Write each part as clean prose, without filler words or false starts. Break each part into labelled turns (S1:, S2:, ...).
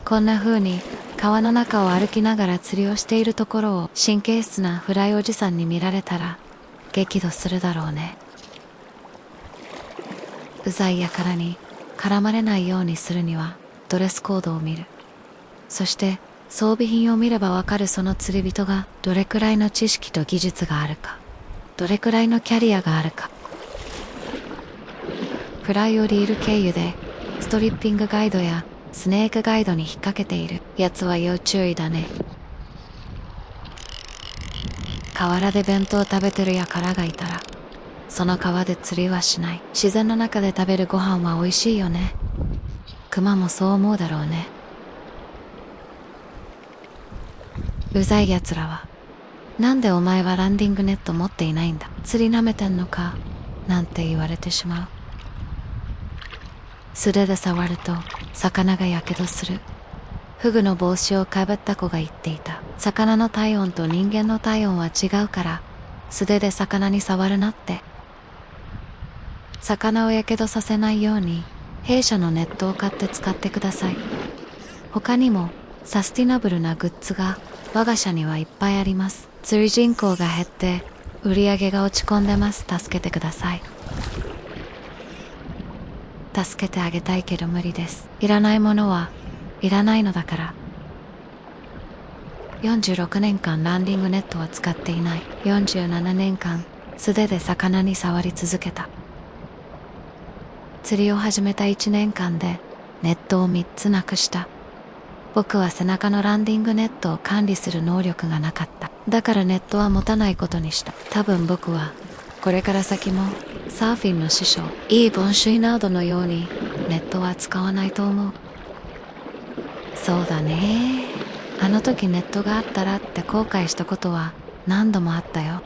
S1: こんな風に川の中を歩きながら釣りをしているところを神経質なフライおじさんに見られたら激怒するだろうね。うざい輩に絡まれないようにするにはドレスコードを見る。そして装備品を見ればわかるその釣り人がどれくらいの知識と技術があるか、どれくらいのキャリアがあるか。フライをリール経由でストリッピングガイドやスネークガイドに引っ掛けているやつは要注意だね。河原で弁当を食べてる輩がいたらその川で釣りはしない。自然の中で食べるご飯は美味しいよね。熊もそう思うだろうね。うざい奴らはなんでお前はランディングネット持っていないんだ、釣りなめてんのかなんて言われてしまう。素手で触ると魚がやけどする。フグの帽子をかぶった子が言っていた。魚の体温と人間の体温は違うから素手で魚に触るなって。魚をやけどさせないように弊社のネットを買って使ってください。他にもサスティナブルなグッズが我が社にはいっぱいあります。釣り人口が減って売り上げが落ち込んでます。助けてください。助けてあげたいけど無理です。いらないものはいらないのだから。46年間ランディングネットは使っていない。47年間素手で魚に触り続けた。釣りを始めた1年間でネットを3つなくした。僕は背中のランディングネットを管理する能力がなかった。だからネットは持たないことにした。多分僕はこれから先もサーフィンの師匠イー・ボン・シュイナードのようにネットは使わないと思う。そうだね。あの時ネットがあったらって後悔したことは何度もあったよ。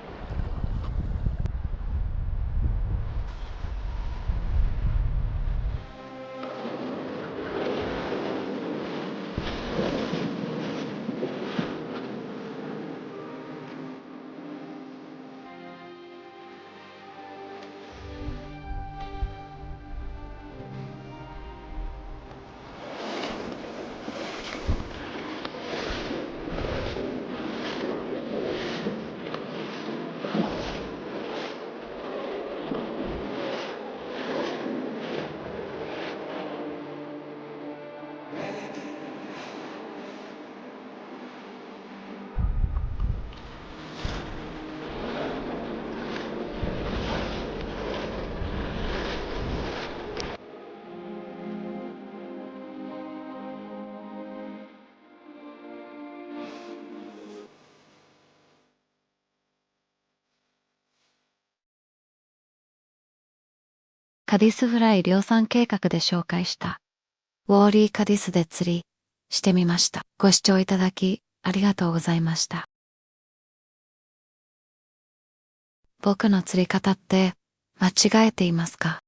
S1: カディスフライ量産計画で紹介したウォーリーカディスで釣りしてみました。ご視聴いただきありがとうございました。僕の釣り方って間違えていますか？